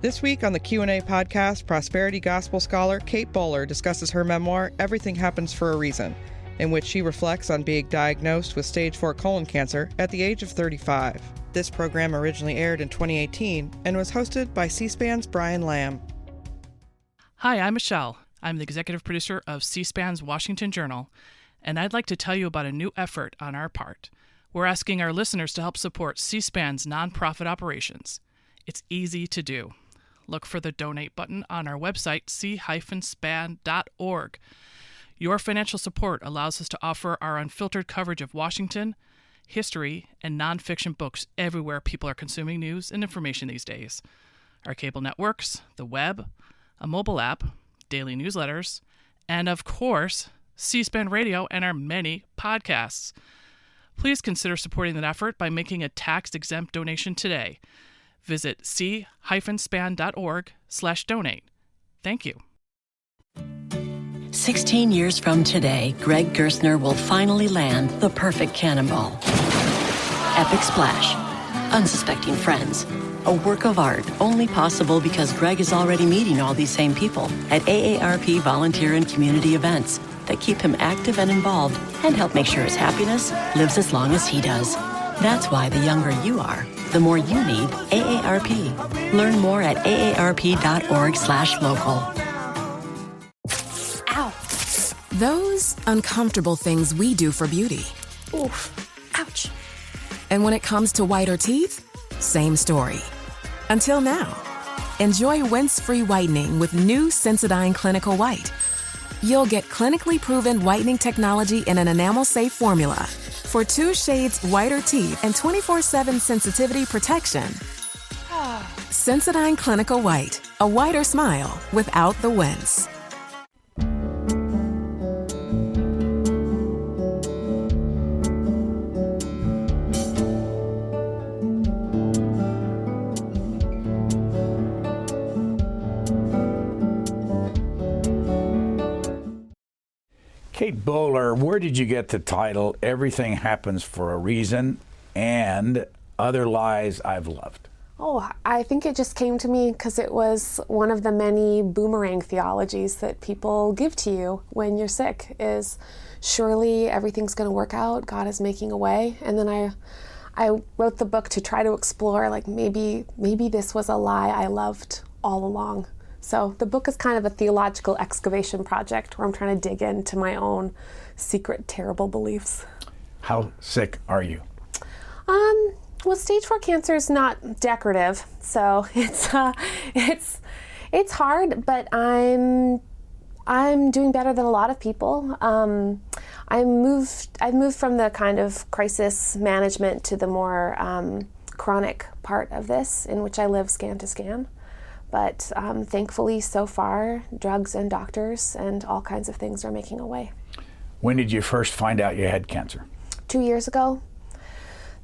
This week on the Q&A podcast, prosperity gospel scholar Kate Bowler discusses her memoir, Everything Happens for a Reason, in which she reflects on being diagnosed with stage 4 colon cancer at the age of 35. This program originally aired in 2018 and was hosted by C-SPAN's Brian Lamb. Hi, I'm Michelle. I'm the executive producer of C-SPAN's Washington Journal, and I'd like to tell you about a new effort on our part. We're asking our listeners to help support C-SPAN's nonprofit operations. It's easy to do. Look for the donate button on our website, c-span.org. Your financial support allows us to offer our unfiltered coverage of Washington, history, and nonfiction books everywhere people are consuming news and information these days. Our cable networks, the web, a mobile app, daily newsletters, and of course, C-SPAN Radio and our many podcasts. Please consider supporting that effort by making a tax-exempt donation today. Visit c-span.org/donate. Thank you. 16 years from today, Greg Gerstner will finally land the perfect cannonball. Epic splash. Unsuspecting friends. A work of art only possible because Greg is already meeting all these same people at AARP volunteer and community events that keep him active and involved and help make sure his happiness lives as long as he does. That's why the younger you are, the more you need AARP. Learn more at aarp.org/local. Ow. Those uncomfortable things we do for beauty. Oof. Ouch. And when it comes to whiter teeth, same story. Until now. Enjoy rinse-free whitening with new Sensodyne Clinical White. You'll get clinically proven whitening technology in an enamel-safe formula for 2 shades whiter teeth and 24/7 sensitivity protection. Sensodyne Clinical White, a whiter smile without the wince. Kate Bowler, where did you get the title Everything Happens for a Reason and Other Lies I've Loved? Oh, I think it just came to me because it was one of the many boomerang theologies that people give to you when you're sick is surely everything's going to work out, God is making a way. And then I wrote the book to try to explore like maybe this was a lie I loved all along. So the book is kind of a theological excavation project where I'm trying to dig into my own secret, terrible beliefs. How sick are you? Well, stage 4 cancer is not decorative, so it's hard, but I'm doing better than a lot of people. I've moved from the kind of crisis management to the more chronic part of this, in which I live scan to scan. But thankfully, so far, drugs and doctors and all kinds of things are making a way. When did you first find out you had cancer? 2 years ago,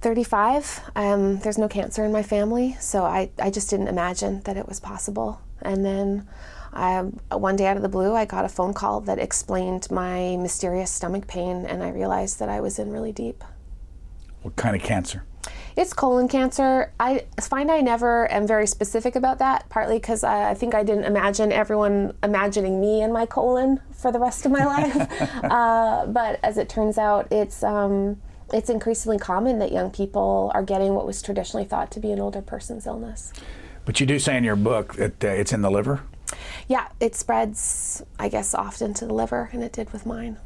35. There's no cancer in my family, so I just didn't imagine that it was possible. And then one day out of the blue, I got a phone call that explained my mysterious stomach pain, and I realized that I was in really deep. What kind of cancer? It's colon cancer. I find I never am very specific about that, partly because I think I didn't imagine everyone imagining me in my colon for the rest of my life. But as it turns out, it's increasingly common that young people are getting what was traditionally thought to be an older person's illness. But you do say in your book that it's in the liver? Yeah, it spreads, I guess, often to the liver, and it did with mine.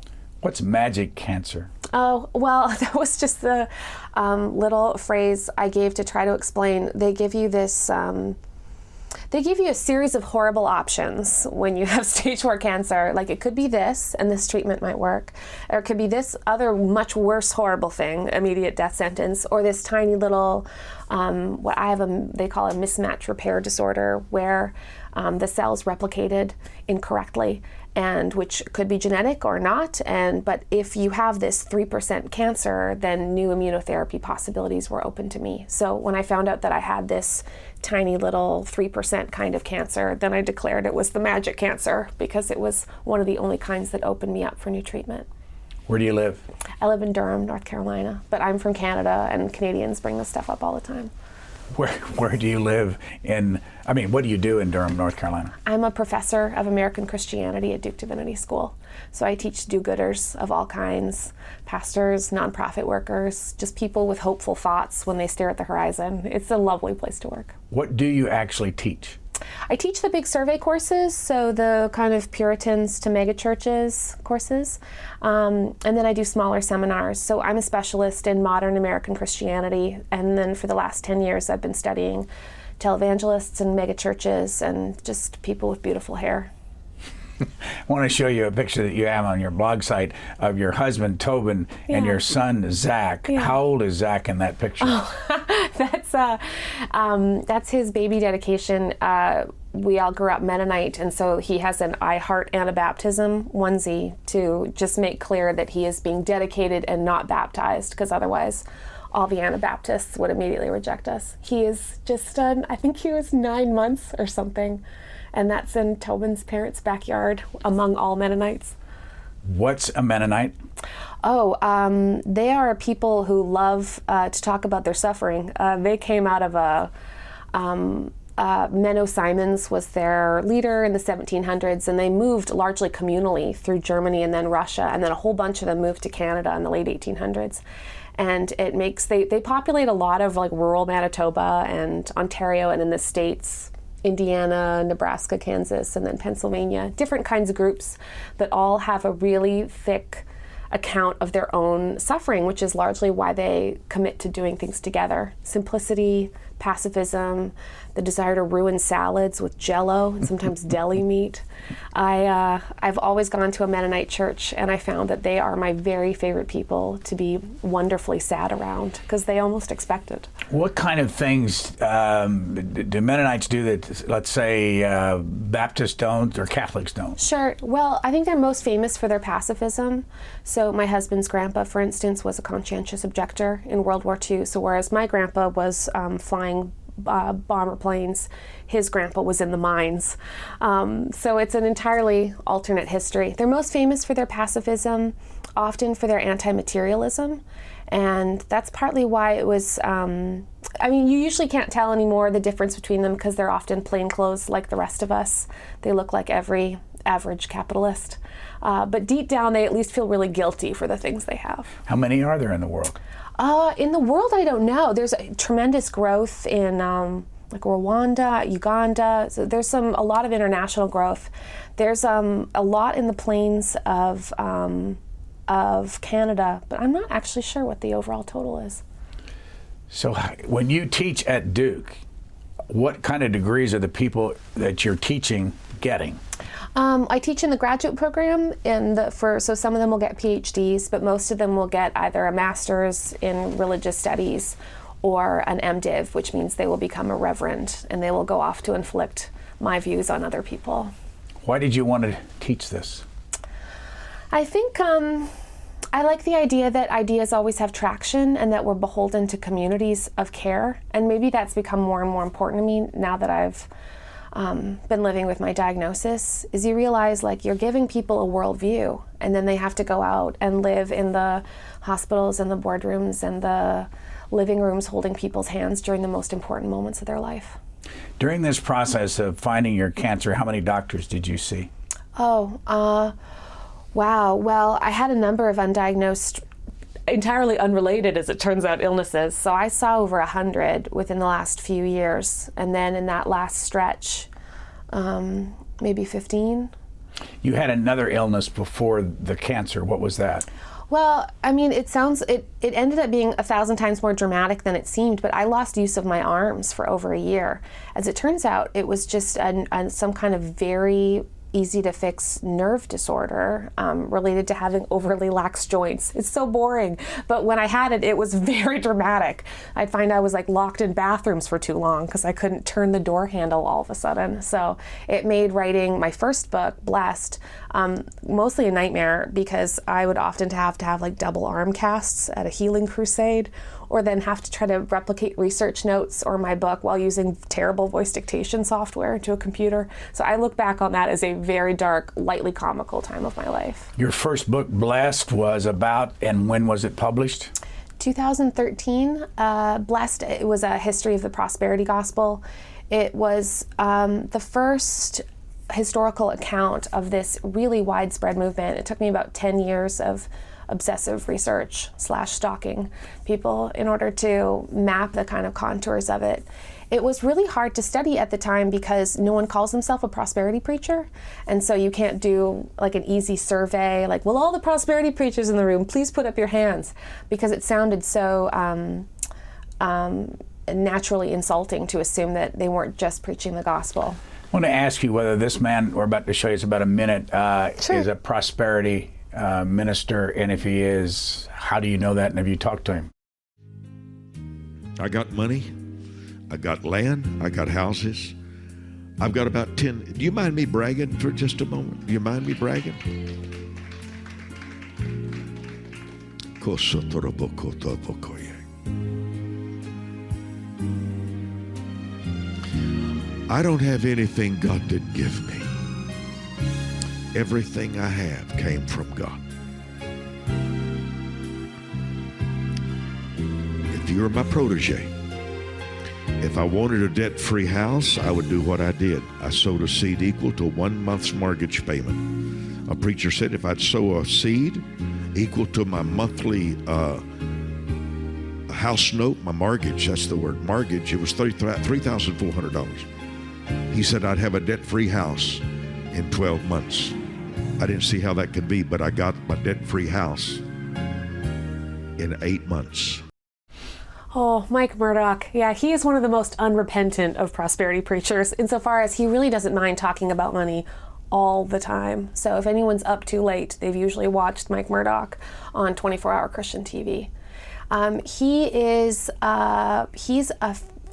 What's magic cancer? Oh, well, that was just the little phrase I gave to try to explain. They give you this, they give you a series of horrible options when you have stage 4 cancer. Like it could be this, and this treatment might work. Or it could be this other much worse horrible thing, immediate death sentence, or this tiny little, they call a mismatch repair disorder, where the cells replicated incorrectly, and which could be genetic or not. But if you have this 3% cancer, then new immunotherapy possibilities were open to me. So when I found out that I had this tiny little 3% kind of cancer, then I declared it was the magic cancer because it was one of the only kinds that opened me up for new treatment. Where do you live? I live in Durham, North Carolina, but I'm from Canada, and Canadians bring this stuff up all the time. Where do you live what do you do in Durham, North Carolina? I'm a professor of American Christianity at Duke Divinity School. So I teach do-gooders of all kinds, pastors, nonprofit workers, just people with hopeful thoughts when they stare at the horizon. It's a lovely place to work. What do you actually teach? I teach the big survey courses, so the kind of Puritans to megachurches courses, and then I do smaller seminars. So I'm a specialist in modern American Christianity, and then for the last 10 years I've been studying televangelists and megachurches and just people with beautiful hair. I want to show you a picture that you have on your blog site of your husband Tobin and your son Zach. Yeah. How old is Zach in that picture? That's his baby dedication. We all grew up Mennonite, and so he has an I Heart Anabaptism onesie to just make clear that he is being dedicated and not baptized, because otherwise all the Anabaptists would immediately reject us. He is just, I think he was 9 months or something. And that's in Tobin's parents' backyard among all Mennonites. What's a Mennonite? They are people who love to talk about their suffering. They came out of Menno Simons was their leader in the 1700s, and they moved largely communally through Germany and then Russia, and then a whole bunch of them moved to Canada in the late 1800s. And they populate a lot of like rural Manitoba and Ontario, and in the States, Indiana, Nebraska, Kansas, and then Pennsylvania, different kinds of groups that all have a really thick account of their own suffering, which is largely why they commit to doing things together. Simplicity, pacifism, the desire to ruin salads with Jell-O and sometimes deli meat. I've always gone to a Mennonite church, and I found that they are my very favorite people to be wonderfully sad around, because they almost expect it. What kind of things do Mennonites do that, let's say, Baptists don't or Catholics don't? Sure. Well, I think they're most famous for their pacifism. So my husband's grandpa, for instance, was a conscientious objector in World War II. So whereas my grandpa was flying bomber planes, his grandpa was in the mines. So it's an entirely alternate history. They're most famous for their pacifism, often for their anti-materialism. And that's partly why it was, you usually can't tell anymore the difference between them, because they're often plainclothes like the rest of us. They look like every average capitalist. But deep down, they at least feel really guilty for the things they have. How many are there in the world? In the world, I don't know. There's a tremendous growth in like Rwanda, Uganda. So there's a lot of international growth. There's a lot in the plains of Canada, but I'm not actually sure what the overall total is. So when you teach at Duke, what kind of degrees are the people that you're teaching getting? I teach in the graduate program, so some of them will get PhDs, but most of them will get either a master's in religious studies or an MDiv, which means they will become a reverend, and they will go off to inflict my views on other people. Why did you want to teach this? I think I like the idea that ideas always have traction, and that we're beholden to communities of care, and maybe that's become more and more important to me now that I've been living with my diagnosis, is you realize like you're giving people a worldview, and then they have to go out and live in the hospitals and the boardrooms and the living rooms holding people's hands during the most important moments of their life. During this process of finding your cancer, how many doctors did you see? Wow. Well, I had a number of undiagnosed, entirely unrelated, as it turns out, illnesses. So I saw over 100 within the last few years. And then in that last stretch, maybe 15. You had another illness before the cancer. What was that? Well, it ended up being 1,000 times more dramatic than it seemed, but I lost use of my arms for over a year. As it turns out, it was just some kind of very easy to fix nerve disorder related to having overly lax joints. It's so boring, but when I had it, it was very dramatic. I'd find I was like locked in bathrooms for too long because I couldn't turn the door handle all of a sudden. So it made writing my first book, Blessed, mostly a nightmare, because I would often have to have like double arm casts at a healing crusade, or then have to try to replicate research notes or my book while using terrible voice dictation software into a computer. So I look back on that as a very dark, lightly comical time of my life. Your first book, Blessed, was about, and when was it published? 2013, Blessed. It was a history of the prosperity gospel. It was the first historical account of this really widespread movement. It took me about 10 years of obsessive research / stalking people in order to map the kind of contours of it. It was really hard to study at the time because no one calls himself a prosperity preacher. And so you can't do like an easy survey, like, will all the prosperity preachers in the room please put up your hands? Because it sounded so naturally insulting to assume that they weren't just preaching the gospel. I want to ask you whether this man we're about to show you, it's about a minute, Sure. is a prosperity minister, and if he is, how do you know that, and have you talked to him? I got money, I got land, I got houses. I've got about 10. Do you mind me bragging for just a moment? Do you mind me bragging? I don't have anything God didn't give me. Everything I have came from God. If you were my protege, if I wanted a debt-free house, I would do what I did. I sowed a seed equal to 1 month's mortgage payment. A preacher said if I'd sow a seed equal to my monthly house note, my mortgage, that's the word, mortgage, it was $3,400. He said I'd have a debt-free house in 12 months. I didn't see how that could be, but I got my debt-free house in 8 months. Oh, Mike Murdock. Yeah, he is one of the most unrepentant of prosperity preachers insofar as he really doesn't mind talking about money all the time. So if anyone's up too late, they've usually watched Mike Murdock on 24-hour Christian TV. He's a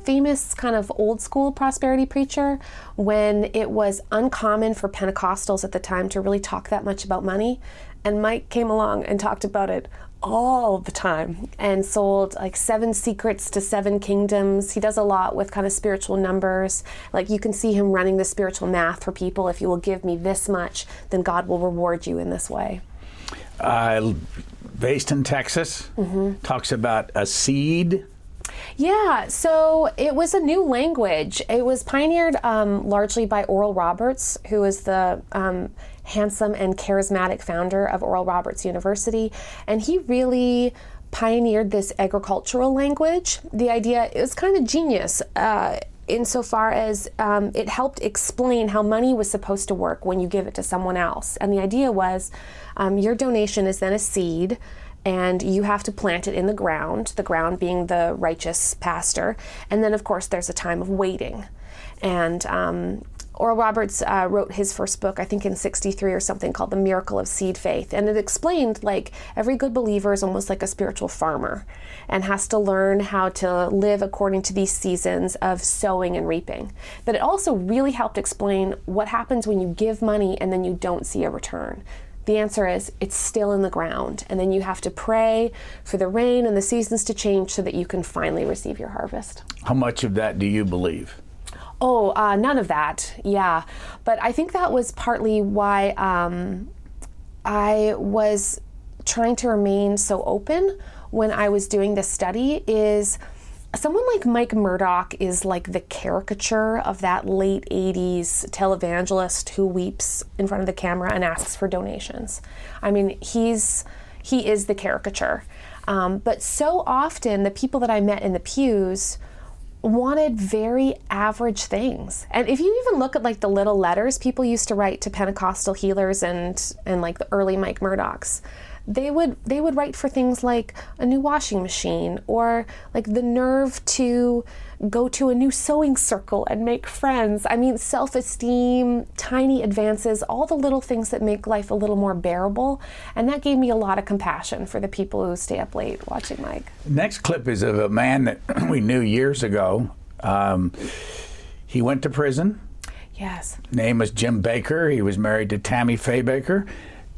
famous kind of old school prosperity preacher when it was uncommon for Pentecostals at the time to really talk that much about money. And Mike came along and talked about it all the time and sold like 7 secrets to 7 kingdoms. He does a lot with kind of spiritual numbers. Like you can see him running the spiritual math for people. If you will give me this much, then God will reward you in this way. Based in Texas, talks about a seed. Yeah, so it was a new language. It was pioneered largely by Oral Roberts, who is the handsome and charismatic founder of Oral Roberts University. And he really pioneered this agricultural language. The idea is kind of genius insofar as it helped explain how money was supposed to work when you give it to someone else. And the idea was your donation is then a seed, and you have to plant it in the ground being the righteous pastor. And then, of course, there's a time of waiting. And Oral Roberts wrote his first book, I think in '63 or something, called The Miracle of Seed Faith. And it explained, like, every good believer is almost like a spiritual farmer and has to learn how to live according to these seasons of sowing and reaping. But it also really helped explain what happens when you give money and then you don't see a return. The answer is it's still in the ground, and then you have to pray for the rain and the seasons to change so that you can finally receive your harvest. How much of that do you believe? Oh, none of that, yeah. But I think that was partly why I was trying to remain so open when I was doing this study. Is someone like Mike Murdock is like the caricature of that late 80s televangelist who weeps in front of the camera and asks for donations. I mean, he is the caricature. But so often the people that I met in the pews wanted very average things. And if you even look at like the little letters people used to write to Pentecostal healers and like the early Mike Murdocks, they would write for things like a new washing machine or like the nerve to go to a new sewing circle and make friends. I mean, self-esteem, tiny advances, all the little things that make life a little more bearable. And that gave me a lot of compassion for the people who stay up late watching Mike. Next clip is of a man that we knew years ago. He went to prison. Yes. Name was Jim Baker. He was married to Tammy Faye Baker.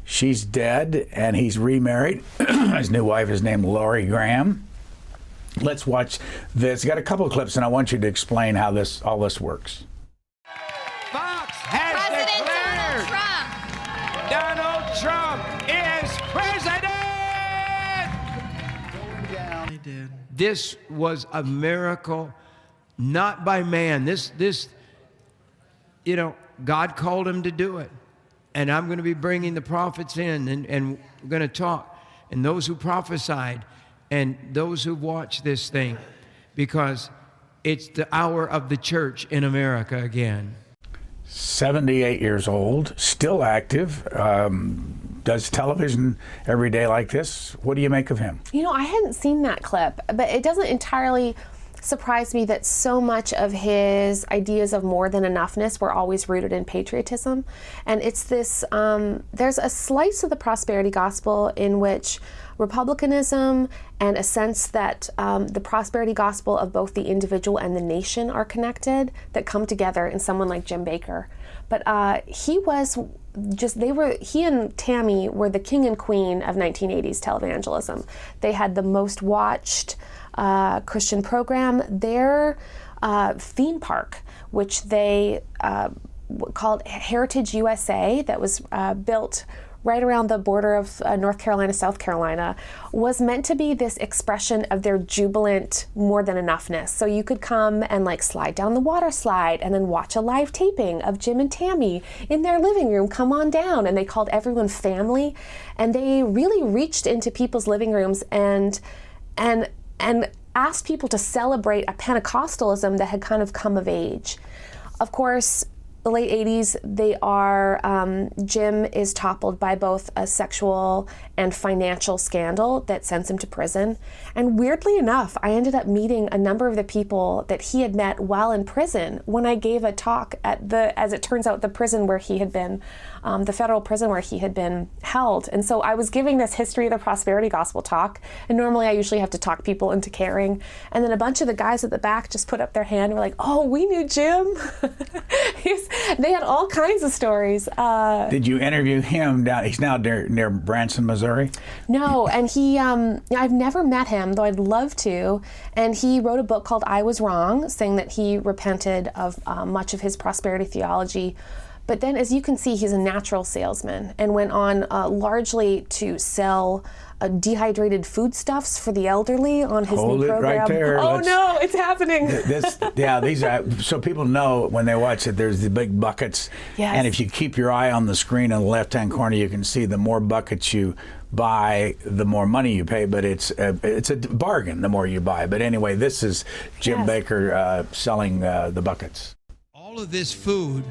She's dead, and he's remarried. His new wife is named Laurie Graham. Let's watch this. Got a couple of clips, and I want you to explain how all this works. Fox has President declared Donald Trump is president! I did. This was a miracle, not by man. God called him to do it. And I'm going to be bringing the prophets in, and we're going to talk. And those who prophesied, and those who watched this thing, because it's the hour of the church in America again. 78 years old, still active, does television every day like this. What do you make of him? I hadn't seen that clip, but it doesn't entirely surprise me that so much of his ideas of more than enoughness were always rooted in patriotism. And it's this, there's a slice of the prosperity gospel in which republicanism and a sense that the prosperity gospel of both the individual and the nation are connected that come together in someone like Jim Bakker. But he and Tammy were the king and queen of 1980s televangelism. They had the most watched Christian program. Their theme park, which they called Heritage USA, that was built right around the border of North Carolina, South Carolina, was meant to be this expression of their jubilant more than enoughness. So you could come and slide down the water slide and then watch a live taping of Jim and Tammy in their living room. Come on down. And they called everyone family. And they really reached into people's living rooms and asked people to celebrate a Pentecostalism that had kind of come of age. Of course, the late 80s, Jim is toppled by both a sexual and financial scandal that sends him to prison. And weirdly enough, I ended up meeting a number of the people that he had met while in prison when I gave a talk at as it turns out, the prison where he had been, the federal prison where he had been held. And so I was giving this history of the prosperity gospel talk, and normally I usually have to talk people into caring. And then a bunch of the guys at the back just put up their hand and were like, "Oh, we knew Jim." They had all kinds of stories. Did you interview him down? He's now near Branson, Missouri. No, and he, I've never met him, though I'd love to. And he wrote a book called "I Was Wrong," saying that he repented of much of his prosperity theology. But then, as you can see, he's a natural salesman and went on largely to sell dehydrated foodstuffs for the elderly on his Hold new it program. right there. Oh no, it's happening. These are so people know when they watch it. There's the big buckets, Yes. And if you keep your eye on the screen in the left-hand corner, you can see the more buckets you buy, the more money you pay. But it's a bargain the more you buy. But anyway, this is Jim Yes. Bakker selling the buckets. All of this food,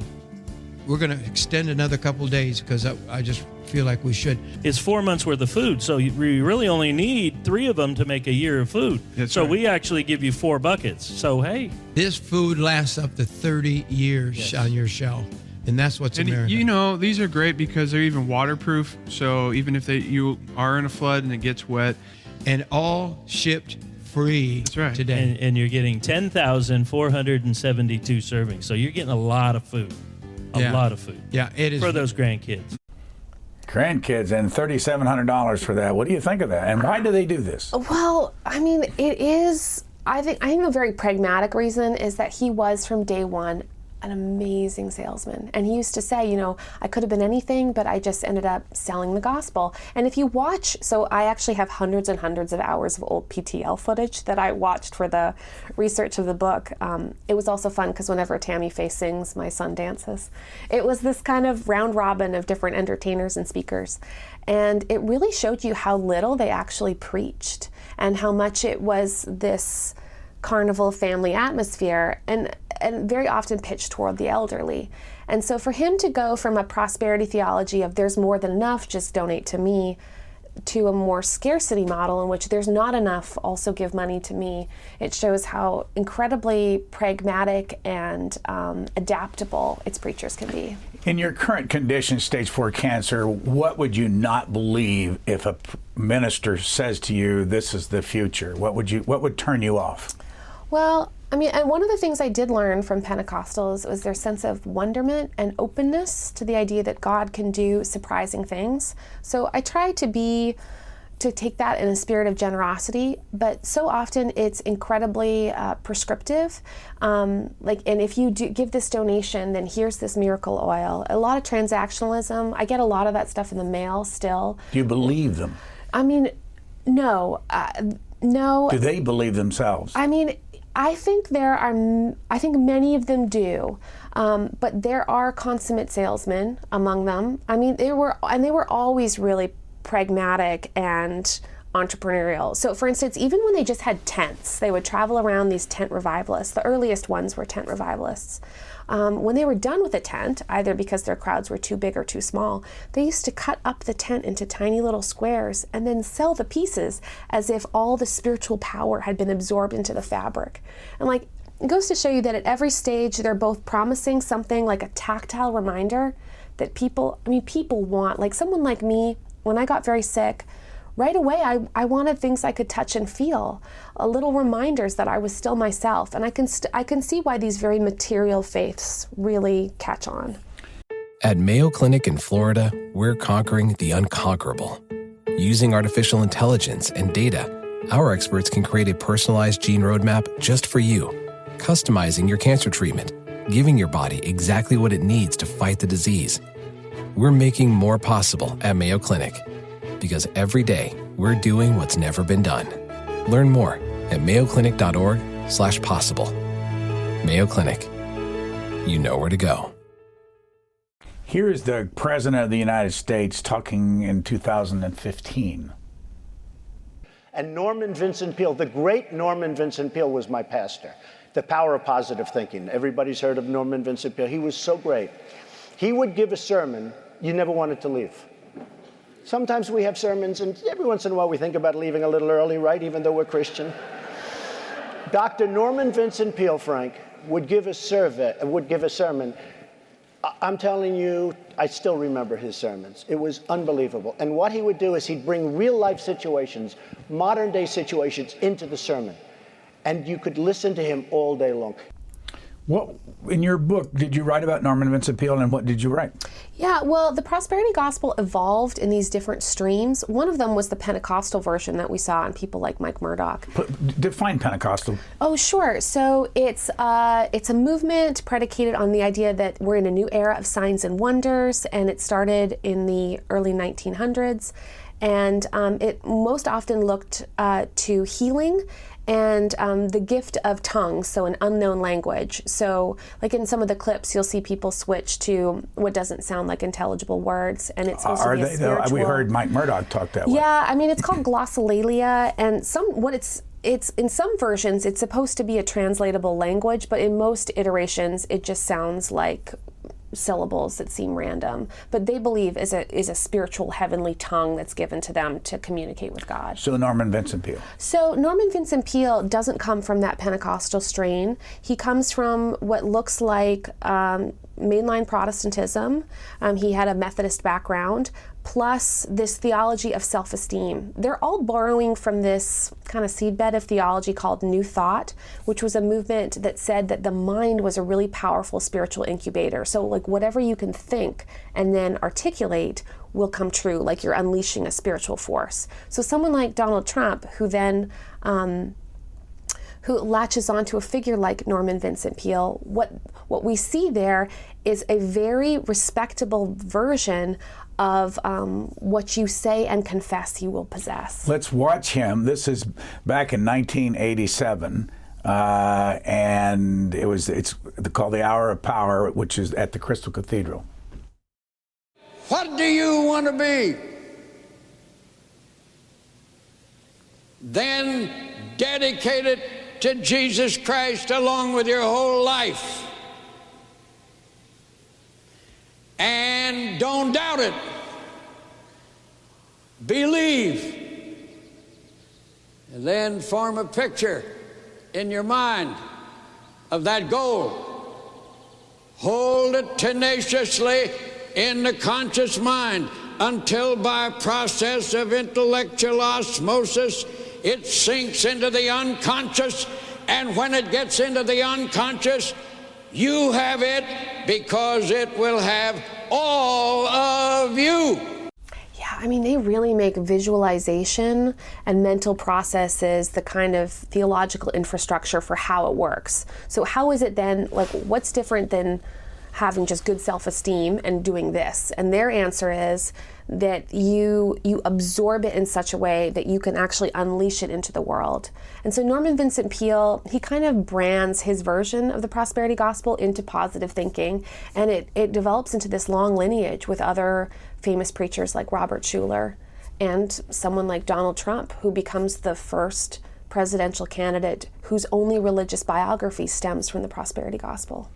we're going to extend another couple days because I just feel like we should. It's 4 months worth of food, so you really only need 3 of them to make a year of food. That's so right. we actually give you 4 buckets. So hey, This food lasts up to 30 years on your shelf. And that's what's And America. these are great because they're even waterproof. So even if you are in a flood and it gets wet, And all shipped free That's right. today. and you're getting 10,472 servings. So you're getting a lot of food. A lot of food. Yeah, it is. For those grandkids. Grandkids and $3,700 for that. What do you think of that? And why do they do this? Well, I mean, it is, I think a very pragmatic reason is that he was from day one an amazing salesman. And he used to say, I could have been anything, but I just ended up selling the gospel. And if you watch, so I actually have hundreds and hundreds of hours of old PTL footage that I watched for the research of the book. It was also fun because whenever Tammy Faye sings, my son dances. It was this kind of round robin of different entertainers and speakers. And it really showed you how little they actually preached and how much it was this carnival family atmosphere and very often pitched toward the elderly. And so for him to go from a prosperity theology of there's more than enough, just donate to me, to a more scarcity model in which there's not enough, also give money to me, it shows how incredibly pragmatic and adaptable its preachers can be. In your current condition, stage 4 cancer, what would you not believe if a minister says to you, this is the future? What would turn you off? Well, I mean, and one of the things I did learn from Pentecostals was their sense of wonderment and openness to the idea that God can do surprising things. So I try to take that in a spirit of generosity, but so often it's incredibly prescriptive. And if you do give this donation, then here's this miracle oil. A lot of transactionalism. I get a lot of that stuff in the mail still. Do you believe them? I mean, no. No. Do they believe themselves? I mean, I think many of them do, but there are consummate salesmen among them. I mean, they were always really pragmatic and entrepreneurial. So for instance, even when they just had tents, they would travel around these tent revivalists. The earliest ones were tent revivalists. When they were done with a tent, either because their crowds were too big or too small, they used to cut up the tent into tiny little squares and then sell the pieces as if all the spiritual power had been absorbed into the fabric. And like, it goes to show you that at every stage, they're both promising something like a tactile reminder that people want. Like someone like me, when I got very sick, right away, I wanted things I could touch and feel, little reminders that I was still myself. And I can see why these very material faiths really catch on. At Mayo Clinic in Florida, we're conquering the unconquerable. Using artificial intelligence and data, our experts can create a personalized gene roadmap just for you, customizing your cancer treatment, giving your body exactly what it needs to fight the disease. We're making more possible at Mayo Clinic, because every day we're doing what's never been done. Learn more at mayoclinic.org/possible. Mayo Clinic. You know where to go. Here's the President of the United States talking in 2015. And Norman Vincent Peale, the great Norman Vincent Peale, was my pastor. The power of positive thinking. Everybody's heard of Norman Vincent Peale. He was so great. He would give a sermon you never wanted to leave. Sometimes we have sermons, and every once in a while we think about leaving a little early, right, even though we're Christian. Dr. Norman Vincent Peale, Frank, would give a sermon. I'm telling you, I still remember his sermons. It was unbelievable. And what he would do is he'd bring real-life situations, modern-day situations, into the sermon. And you could listen to him all day long. What, in your book, did you write about Norman Vincent Peale, and what did you write? Yeah, well, the prosperity gospel evolved in these different streams. One of them was the Pentecostal version that we saw in people like Mike Murdoch. Define Pentecostal. Oh, sure. So it's a movement predicated on the idea that we're in a new era of signs and wonders, and it started in the early 1900s. And it most often looked to healing and the gift of tongues, so an unknown language. So like in some of the clips, you'll see people switch to what doesn't sound like intelligible words, and it's supposed to be a spiritual... We heard Mike Murdoch talk that way. Yeah, I mean, it's called glossolalia, and it's in some versions, it's supposed to be a translatable language, but in most iterations, it just sounds like syllables that seem random, but they believe is a spiritual heavenly tongue that's given to them to communicate with God. So Norman Vincent Peale. So Norman Vincent Peale doesn't come from that Pentecostal strain. He comes from what looks like mainline Protestantism. He had a Methodist background, plus this theology of self-esteem. They're all borrowing from this kind of seedbed of theology called New Thought, which was a movement that said that the mind was a really powerful spiritual incubator. So like whatever you can think and then articulate will come true, like you're unleashing a spiritual force. So someone like Donald Trump, who then who latches onto a figure like Norman Vincent Peale, what we see there is a very respectable version of what you say and confess you will possess. Let's watch him. This is back in 1987, and it's called The Hour of Power, which is at the Crystal Cathedral. What do you want to be? Then dedicate it to Jesus Christ along with your whole life. And don't doubt it. Believe. And then form a picture in your mind of that goal. Hold it tenaciously in the conscious mind until by process of intellectual osmosis it sinks into the unconscious, and when it gets into the unconscious, you have it because it will have all of you. Yeah, I mean, they really make visualization and mental processes the kind of theological infrastructure for how it works. So how is it then, like, what's different than having just good self-esteem and doing this? And their answer is that you absorb it in such a way that you can actually unleash it into the world. And so Norman Vincent Peale, he kind of brands his version of the prosperity gospel into positive thinking, and it develops into this long lineage with other famous preachers like Robert Schuller and someone like Donald Trump, who becomes the first presidential candidate whose only religious biography stems from the prosperity gospel.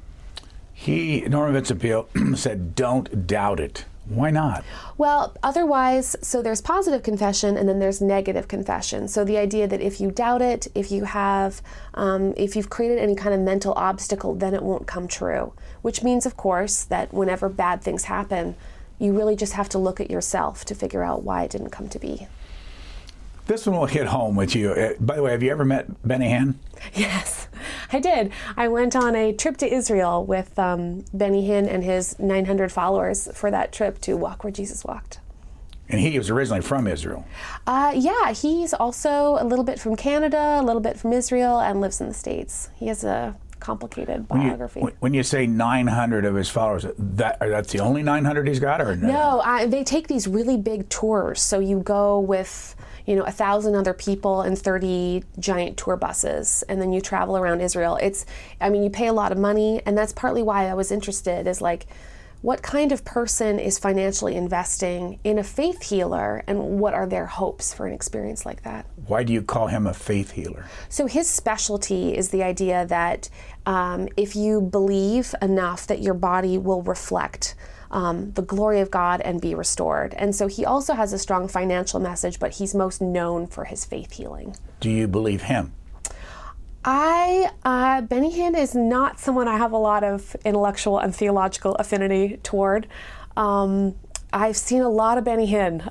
Norman Vincent Peale said, don't doubt it. Why not? Well, otherwise, so there's positive confession and then there's negative confession. So the idea that if you doubt it, if you've created any kind of mental obstacle, then it won't come true. Which means, of course, that whenever bad things happen, you really just have to look at yourself to figure out why it didn't come to be. This one will hit home with you. By the way, have you ever met Benny Hinn? Yes, I did. I went on a trip to Israel with Benny Hinn and his 900 followers for that trip to Walk Where Jesus Walked. And he was originally from Israel. Yeah, he's also a little bit from Canada, a little bit from Israel, and lives in the States. He has a complicated biography. When you say 900 of his followers, that's the only 900 he's got? Or No, they take these really big tours. So you go with 1,000 other people in 30 giant tour buses, and then you travel around Israel. You pay a lot of money, and that's partly why I was interested, is like, what kind of person is financially investing in a faith healer, and what are their hopes for an experience like that? Why do you call him a faith healer? So his specialty is the idea that if you believe enough that your body will reflect the glory of God and be restored. And so he also has a strong financial message, but he's most known for his faith healing. Do you believe him? Benny Hinn is not someone I have a lot of intellectual and theological affinity toward. I've seen a lot of Benny Hinn.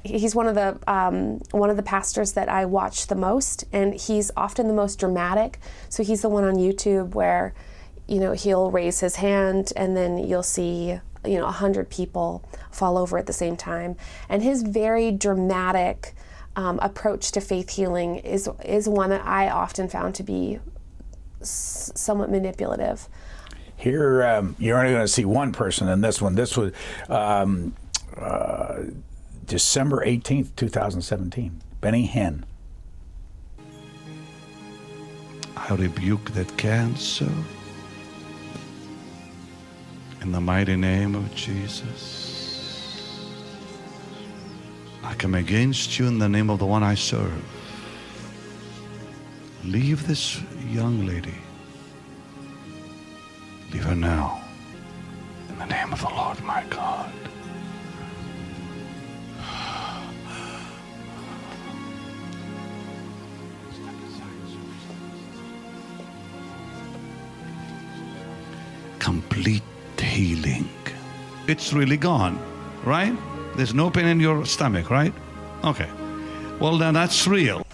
He's one of the pastors that I watch the most, and he's often the most dramatic. So he's the one on YouTube where, he'll raise his hand, and then you'll see 100 people fall over at the same time. And his very dramatic approach to faith healing is one that I often found to be somewhat manipulative. Here, you're only going to see one person in this one. This was December 18th, 2017. Benny Hinn. I rebuke that cancer in the mighty name of Jesus. I come against you in the name of the one I serve. Leave this young lady. Leave her now. In the name of the Lord my God. Complete healing. It's really gone, right? There's no pain in your stomach, right? Okay. Well, then that's real.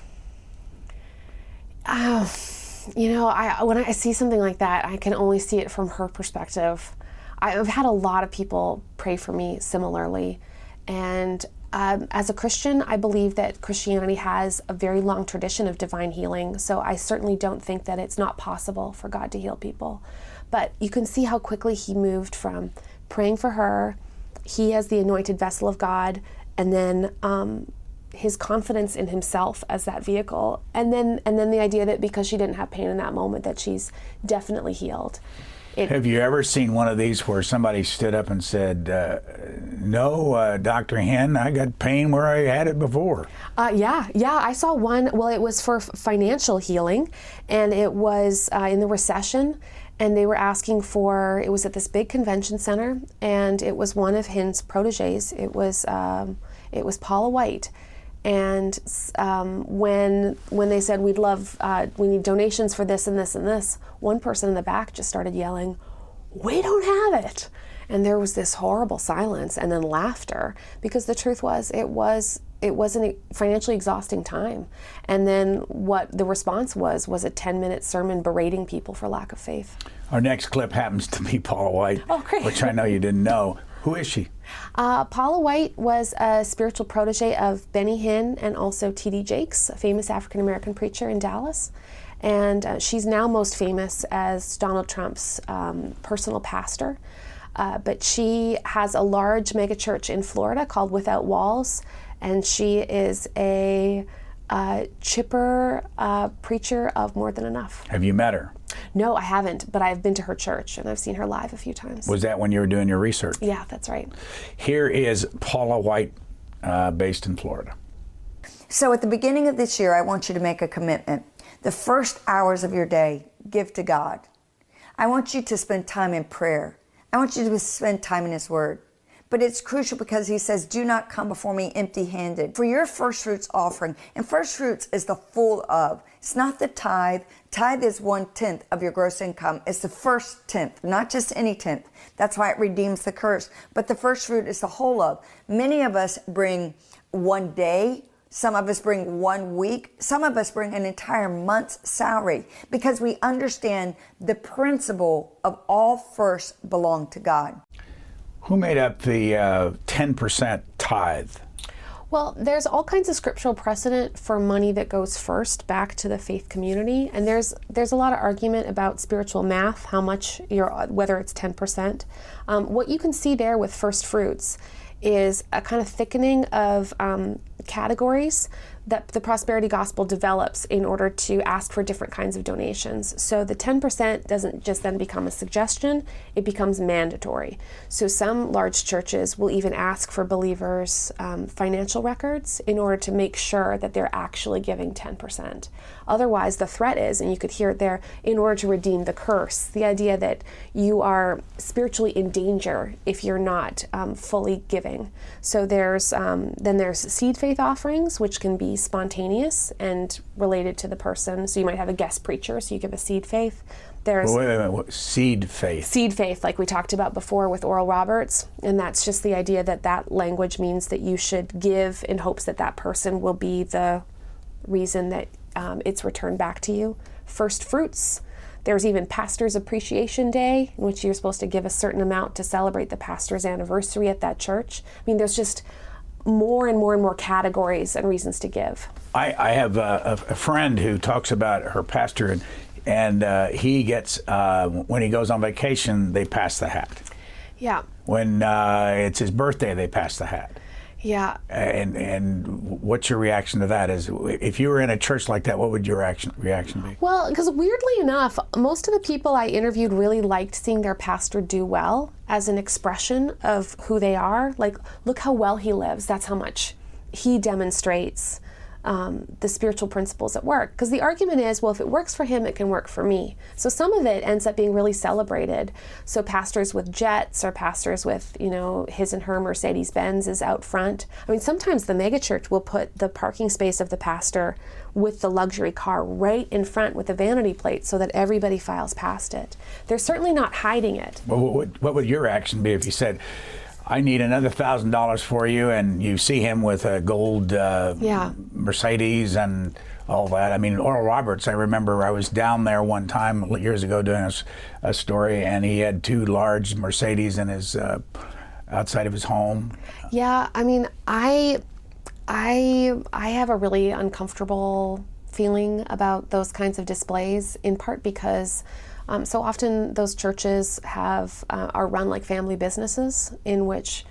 When I see something like that, I can only see it from her perspective. I've had a lot of people pray for me similarly. And as a Christian, I believe that Christianity has a very long tradition of divine healing. So I certainly don't think that it's not possible for God to heal people. But you can see how quickly he moved from praying for her, he as the anointed vessel of God, and then his confidence in himself as that vehicle, and then the idea that because she didn't have pain in that moment, that she's definitely healed. Have you ever seen one of these where somebody stood up and said, no, Dr. Hinn, I got pain where I had it before? Yeah, I saw one. Well, it was for financial healing, and it was in the recession. And they were asking for, it was at this big convention center, and it was one of Hinn's proteges. It was Paula White. And when they said, we need donations for this and this and this, one person in the back just started yelling, "We don't have it." And there was this horrible silence and then laughter, because the truth was, it was a financially exhausting time. And then what the response was a 10-minute sermon berating people for lack of faith. Our next clip happens to be Paula White, oh, great. which I know you didn't know. Who is she? Paula White was a spiritual protege of Benny Hinn and also T.D. Jakes, a famous African-American preacher in Dallas. And she's now most famous as Donald Trump's personal pastor. But she has a large megachurch in Florida called Without Walls, and she is a chipper preacher of More Than Enough. Have you met her? No, I haven't, but I've been to her church and I've seen her live a few times. Was that when you were doing your research? Yeah, that's right. Here is Paula White, based in Florida. So at the beginning of this year, I want you to make a commitment. The first hours of your day, give to God. I want you to spend time in prayer. I want you to spend time in His Word. But it's crucial because He says, do not come before me empty-handed. For your first fruits offering, and first fruits is the full of. It's not the tithe. Tithe is 1/10 of your gross income. It's the first tenth, not just any tenth. That's why it redeems the curse. But the first fruit is the whole of. Many of us bring one day. Some of us bring 1 week. Some of us bring an entire month's salary because we understand the principle of all first belong to God. Who made up the 10% tithe? Well, there's all kinds of scriptural precedent for money that goes first back to the faith community, and there's a lot of argument about spiritual math, how much whether it's 10%. What you can see there with first fruits is a kind of thickening of categories that the prosperity gospel develops in order to ask for different kinds of donations. So the 10% doesn't just then become a suggestion, it becomes mandatory. So some large churches will even ask for believers' financial records in order to make sure that they're actually giving 10%. Otherwise, the threat is, and you could hear it there, in order to redeem the curse, the idea that you are spiritually in danger if you're not fully giving. So there's seed faith offerings, which can be spontaneous and related to the person. So you might have a guest preacher, so you give a seed faith. There's wait. Seed faith. Seed faith, like we talked about before with Oral Roberts, and that's just the idea that language means that you should give in hopes that that person will be the reason that it's returned back to you. First fruits. There's even Pastor's Appreciation Day, in which you're supposed to give a certain amount to celebrate the pastor's anniversary at that church. I mean, there's just more and more and more categories and reasons to give. I have a friend who talks about her pastor, and he gets, when he goes on vacation, they pass the hat. Yeah. When it's his birthday, they pass the hat. Yeah. And what's your reaction to that? Is if you were in a church like that, what would your reaction be? Well, because weirdly enough, most of the people I interviewed really liked seeing their pastor do well as an expression of who they are. Like, look how well he lives. That's how much he demonstrates the spiritual principles at work. Because the argument is, well, if it works for him, it can work for me. So some of it ends up being really celebrated. So pastors with jets or pastors with, his and her Mercedes-Benz is out front. I mean, sometimes the megachurch will put the parking space of the pastor with the luxury car right in front with a vanity plate so that everybody files past it. They're certainly not hiding it. Well, what would your reaction be if you said, I need another $1,000 for you, and you see him with a gold Mercedes and all that? I mean, Oral Roberts, I remember I was down there one time years ago doing a story, and he had 2 large Mercedes in his outside of his home. Yeah, I mean, I have a really uncomfortable feeling about those kinds of displays, in part because so often those churches are run like family businesses in which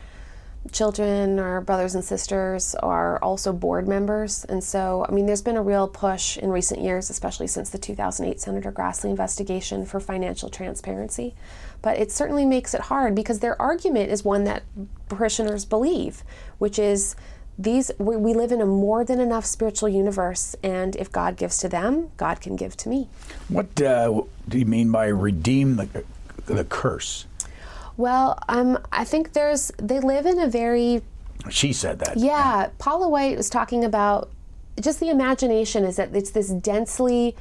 children or brothers and sisters are also board members. And so, I mean, there's been a real push in recent years, especially since the 2008 Senator Grassley investigation, for financial transparency. But it certainly makes it hard because their argument is one that parishioners believe, which is we live in a more than enough spiritual universe, and if God gives to them, God can give to me. What do you mean by redeem the curse? Well, I think they live in a very... She said that. Yeah, Paula White was talking about just the imagination is that it's this densely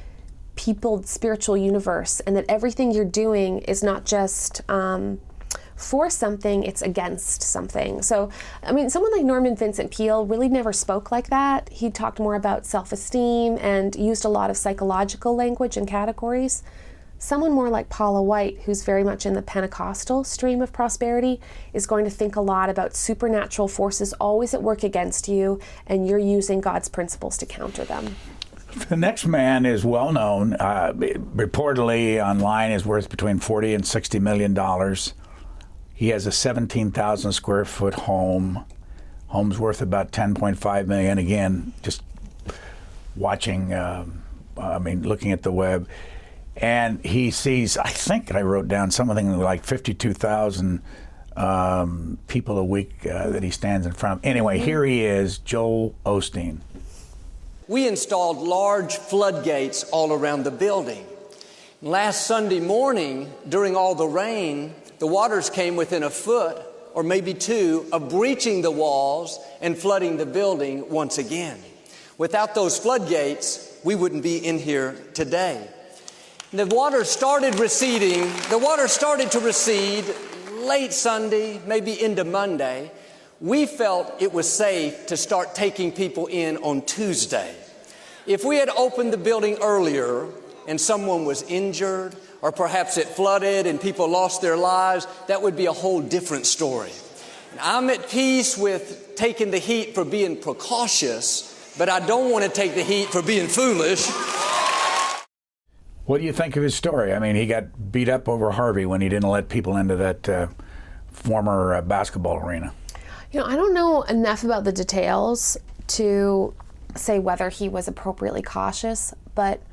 peopled spiritual universe, and that everything you're doing is not just for something, it's against something. So, I mean, someone like Norman Vincent Peale really never spoke like that. He talked more about self-esteem and used a lot of psychological language and categories. Someone more like Paula White, who's very much in the Pentecostal stream of prosperity, is going to think a lot about supernatural forces always at work against you, and you're using God's principles to counter them. The next man is well known. Reportedly online is worth between $40 and $60 million. He has a 17,000 square foot home. Home's worth about $10.5 million. Again, just watching, looking at the web. And he sees, I think I wrote down something like 52,000 people a week that he stands in front of. Anyway, here he is, Joel Osteen. We installed large floodgates all around the building. Last Sunday morning, during all the rain, the waters came within a foot or maybe two of breaching the walls and flooding the building once again. Without those floodgates, we wouldn't be in here today. The water started to recede late Sunday, maybe into Monday. We felt it was safe to start taking people in on Tuesday. If we had opened the building earlier and someone was injured, or perhaps it flooded and people lost their lives, that would be a whole different story. And I'm at peace with taking the heat for being precautious, but I don't want to take the heat for being foolish. What do you think of his story? I mean, he got beat up over Harvey when he didn't let people into that former basketball arena. You know, I don't know enough about the details to say whether he was appropriately cautious, but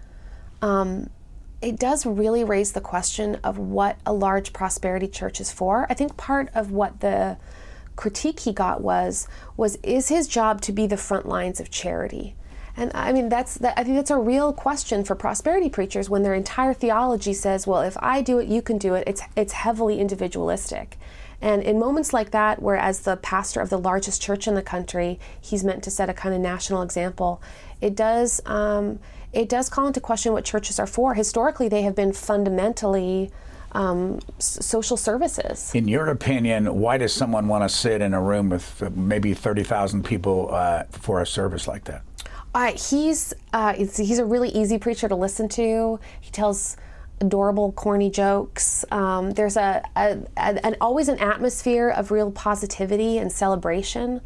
it does really raise the question of what a large prosperity church is for. I think part of what the critique he got was is his job to be the front lines of charity? And I mean, I think that's a real question for prosperity preachers when their entire theology says, well, if I do it, you can do it. It's heavily individualistic. And in moments like that, where as the pastor of the largest church in the country, he's meant to set a kind of national example, it does call into question what churches are for. Historically, they have been fundamentally social services. In your opinion, why does someone want to sit in a room with maybe 30,000 people for a service like that? He's a really easy preacher to listen to. He tells adorable, corny jokes. There's always an atmosphere of real positivity and celebration.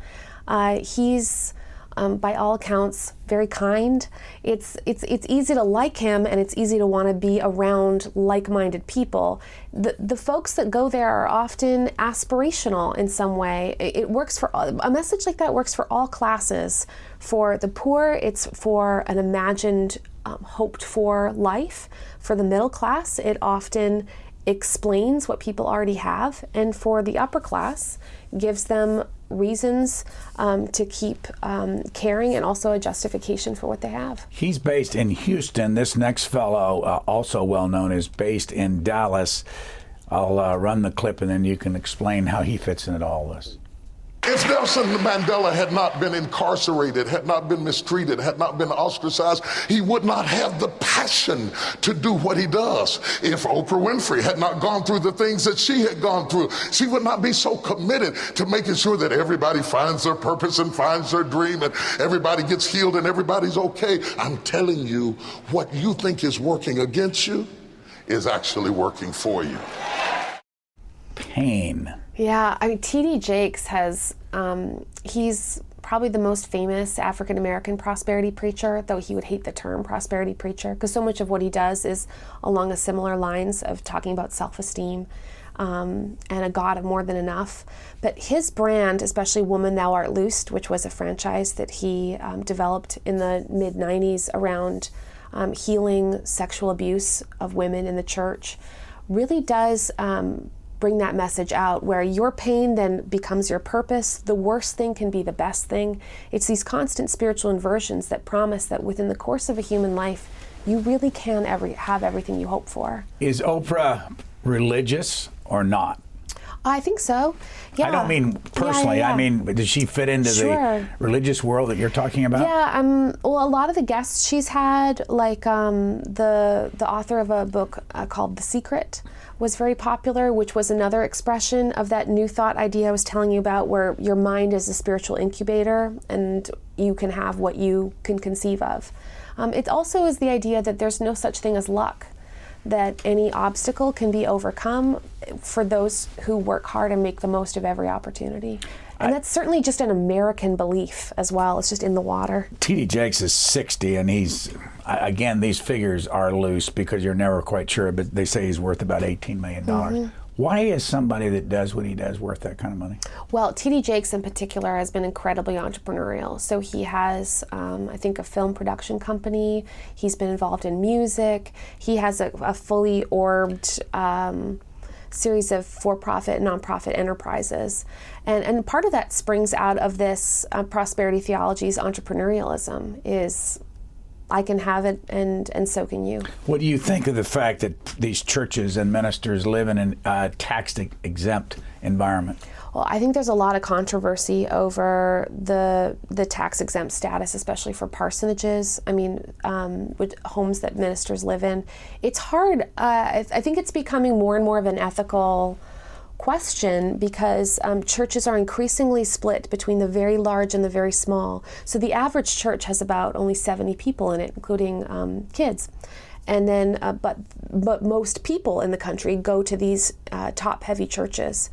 He's by all accounts very kind. It's easy to like him, and it's easy to want to be around like-minded people. The folks that go there are often aspirational in some way. It works for a message like that works for all classes. For the poor, it's for an imagined, hoped-for life. For the middle class, it often explains what people already have, and for the upper class, gives them reasons to keep caring and also a justification for what they have. He's based in Houston. This next fellow, also well known, is based in Dallas. I'll run the clip and then you can explain how he fits into all this. If Nelson Mandela had not been incarcerated, had not been mistreated, had not been ostracized, he would not have the passion to do what he does. If Oprah Winfrey had not gone through the things that she had gone through, she would not be so committed to making sure that everybody finds their purpose and finds their dream and everybody gets healed and everybody's okay. I'm telling you, what you think is working against you is actually working for you. Pain. Yeah, I mean, T.D. Jakes he's probably the most famous African-American prosperity preacher, though he would hate the term prosperity preacher, because so much of what he does is along a similar lines of talking about self-esteem and a God of more than enough. But his brand, especially Woman Thou Art Loosed, which was a franchise that he developed in the mid-90s around healing sexual abuse of women in the church, really does bring that message out, where your pain then becomes your purpose. The worst thing can be the best thing. It's these constant spiritual inversions that promise that within the course of a human life, you really can have everything you hope for. Is Oprah religious or not? I think so. Yeah. I don't mean personally. Yeah. I mean, does she fit into the religious world that you're talking about? Yeah. Well, a lot of the guests she's had, like the author of a book called The Secret, was very popular, which was another expression of that new thought idea I was telling you about, where your mind is a spiritual incubator and you can have what you can conceive of. It also is the idea that there's no such thing as luck, that any obstacle can be overcome for those who work hard and make the most of every opportunity. And that's certainly just an American belief as well. It's just in the water. T.D. Jakes is 60, and he's, again, these figures are loose because you're never quite sure, but they say he's worth about $18 million. Mm-hmm. Why is somebody that does what he does worth that kind of money? Well, T.D. Jakes in particular has been incredibly entrepreneurial. So he has, I think, a film production company. He's been involved in music. He has a fully orbed series of for-profit and nonprofit enterprises. And part of that springs out of this prosperity theology's entrepreneurialism is I can have it and so can you. What do you think of the fact that these churches and ministers live in a tax-exempt environment? Well, I think there's a lot of controversy over the tax-exempt status, especially for parsonages. I mean, with homes that ministers live in. It's hard. I think it's becoming more and more of an ethical question because churches are increasingly split between the very large and the very small. So the average church has about only 70 people in it, including kids. And then, but most people in the country go to these top-heavy churches,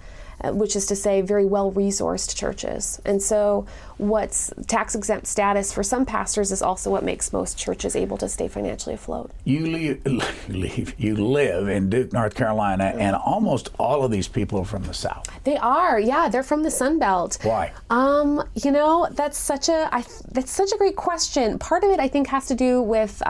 which is to say very well-resourced churches. And so what's tax-exempt status for some pastors is also what makes most churches able to stay financially afloat. You live in Duke, North Carolina, and almost all of these people are from the South. They are, yeah, they're from the Sun Belt. Why? You know, that's such a great question. Part of it, I think, has to do with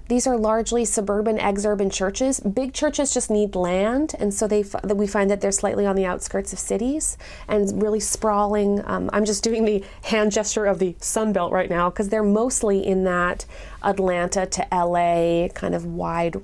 these are largely suburban, exurban churches. Big churches just need land, and so we find that they're slightly on the outskirts of cities and really sprawling. I'm just doing the hand gesture of the Sun Belt right now because they're mostly in that Atlanta to LA kind of wide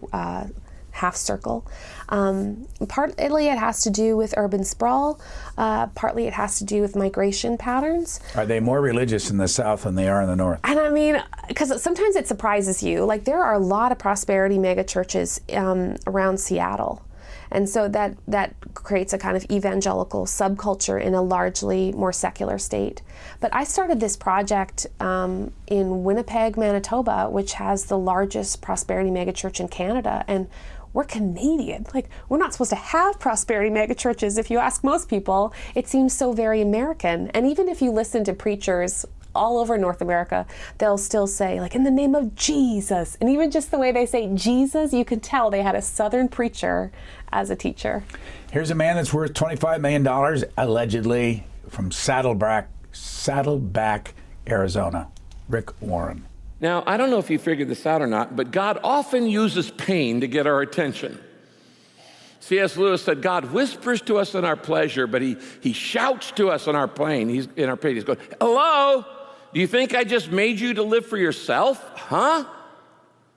half circle. Partly it has to do with urban sprawl. Partly it has to do with migration patterns. Are they more religious in the South than they are in the North? And I mean, because sometimes it surprises you. Like there are a lot of prosperity mega churches around Seattle. And so that creates a kind of evangelical subculture in a largely more secular state. But I started this project in Winnipeg, Manitoba, which has the largest prosperity megachurch in Canada. And we're Canadian. Like, we're not supposed to have prosperity megachurches. If you ask most people, it seems so very American. And even if you listen to preachers all over North America, they'll still say, like, in the name of Jesus. And even just the way they say Jesus, you can tell they had a Southern preacher as a teacher. Here's a man that's worth $25 million, allegedly, from Saddleback, Arizona, Rick Warren. Now, I don't know if you figured this out or not, but God often uses pain to get our attention. C.S. Lewis said, God whispers to us in our pleasure, but he shouts to us in our pain. He's going, hello? Do you think I just made you to live for yourself? Huh?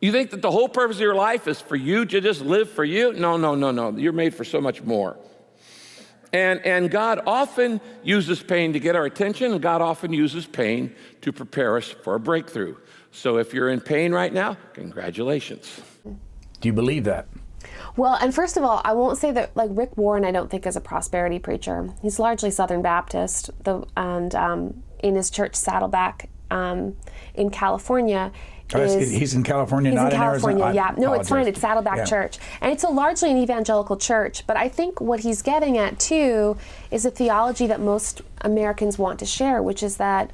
You think that the whole purpose of your life is for you to just live for you? No. You're made for so much more. And God often uses pain to get our attention, and God often uses pain to prepare us for a breakthrough. So if you're in pain right now, congratulations. Do you believe that? Well, and first of all, I won't say that, like, Rick Warren, I don't think is a prosperity preacher. He's largely Southern Baptist, and in his church, Saddleback, in California. He's in California, not in Arizona? Yeah. No, it's fine. It's Saddleback Church. And it's largely an evangelical church. But I think what he's getting at, too, is a theology that most Americans want to share, which is that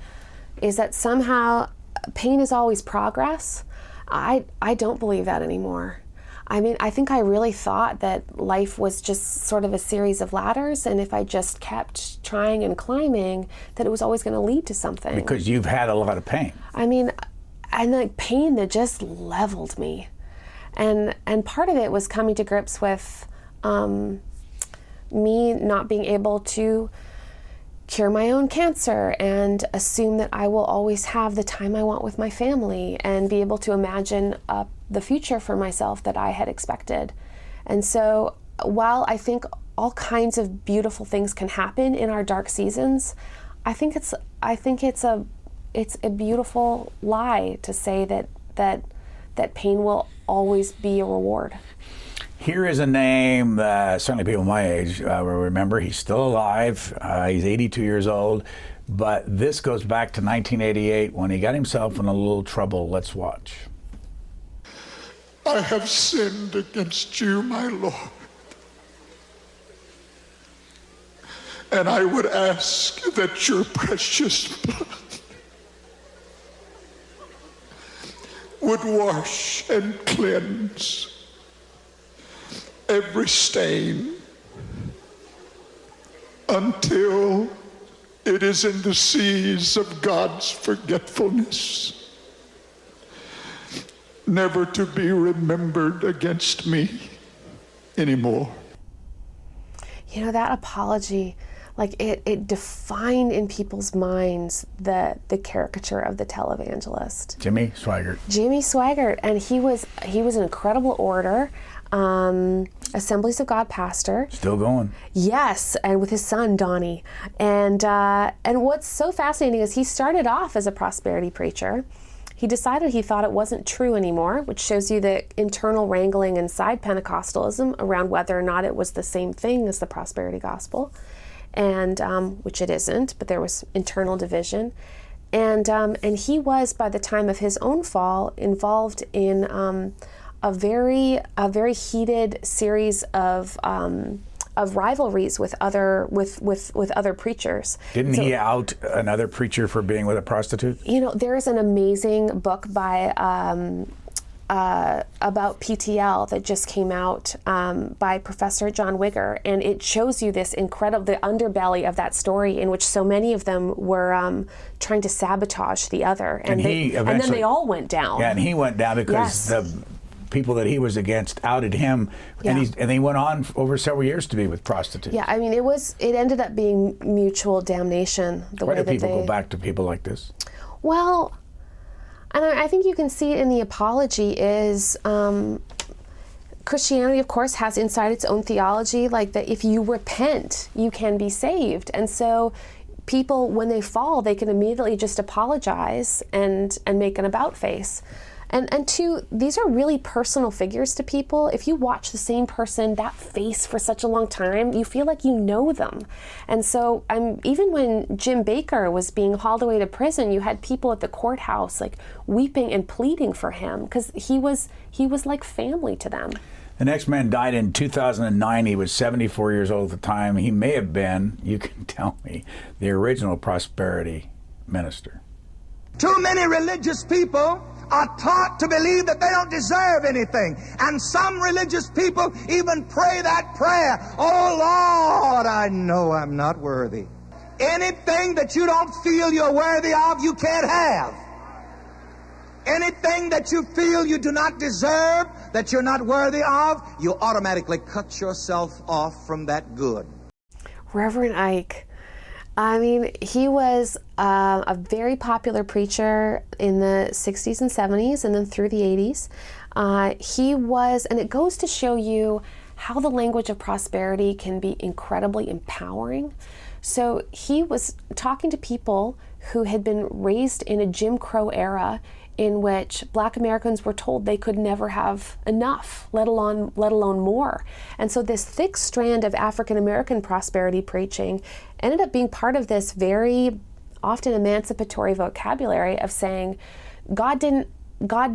somehow pain is always progress. I don't believe that anymore. I mean, I think I really thought that life was just sort of a series of ladders, and if I just kept trying and climbing, that it was always going to lead to something. Because you've had a lot of pain. I mean, and like pain that just leveled me. And part of it was coming to grips with me not being able to cure my own cancer and assume that I will always have the time I want with my family and be able to imagine the future for myself that I had expected. And so while I think all kinds of beautiful things can happen in our dark seasons, I think it's a beautiful lie to say that pain will always be a reward. Here is a name that certainly people my age will remember. He's still alive. He's 82 years old. But this goes back to 1988 when he got himself in a little trouble. Let's watch. I have sinned against you, my Lord. And I would ask that your precious blood would wash and cleanse every stain until it is in the seas of God's forgetfulness, never to be remembered against me anymore. You know, that apology, like it defined in people's minds the caricature of the televangelist. Jimmy Swaggart. Jimmy Swaggart, and he was an incredible orator, Assemblies of God pastor. Still going. Yes, and with his son Donnie. And what's so fascinating is he started off as a prosperity preacher. He decided he thought it wasn't true anymore, which shows you the internal wrangling inside Pentecostalism around whether or not it was the same thing as the prosperity gospel, and which it isn't, but there was internal division. And he was, by the time of his own fall, involved in a very heated series of rivalries with other preachers. Didn't he out another preacher for being with a prostitute? You know, there is an amazing book by about PTL that just came out by Professor John Wigger, and it shows you this incredible, the underbelly of that story, in which so many of them were trying to sabotage the other, and then they all went down. Yeah, and he went down because the people that he was against outed him, and he went on over several years to be with prostitutes. Yeah, I mean, it ended up being mutual damnation. Why do people go back to people like this? Well, and I think you can see it in the apology is Christianity, of course, has inside its own theology, like that if you repent, you can be saved. And so people, when they fall, they can immediately just apologize and make an about face. And two, these are really personal figures to people. If you watch the same person, that face for such a long time, you feel like you know them. And so even when Jim Bakker was being hauled away to prison, you had people at the courthouse like weeping and pleading for him because he was like family to them. The next man died in 2009. He was 74 years old at the time. He may have been, you can tell me, the original prosperity minister. Too many religious people are taught to believe that they don't deserve anything. And some religious people even pray that prayer, "Oh Lord, I know I'm not worthy." Anything that you don't feel you're worthy of, you can't have. Anything that you feel you do not deserve, that you're not worthy of, you automatically cut yourself off from that good. Reverend Ike. I mean, he was a very popular preacher in the 60s and 70s and then through the 80s. He was, and it goes to show you how the language of prosperity can be incredibly empowering. So he was talking to people who had been raised in a Jim Crow era in which Black Americans were told they could never have enough, let alone more. And so this thick strand of African American prosperity preaching ended up being part of this very often emancipatory vocabulary of saying, God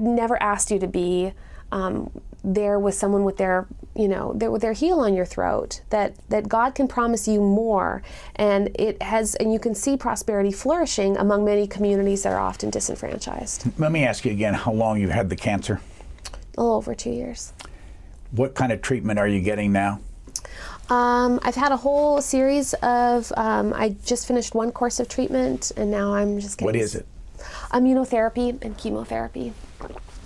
never asked you to be there with someone with their heel on your throat, that God can promise you more. And you can see prosperity flourishing among many communities that are often disenfranchised. Let me ask you again how long you've had the cancer? A little over 2 years. What kind of treatment are you getting now? I've had a whole series of, I just finished one course of treatment, and now I'm just getting... What is it? Immunotherapy and chemotherapy.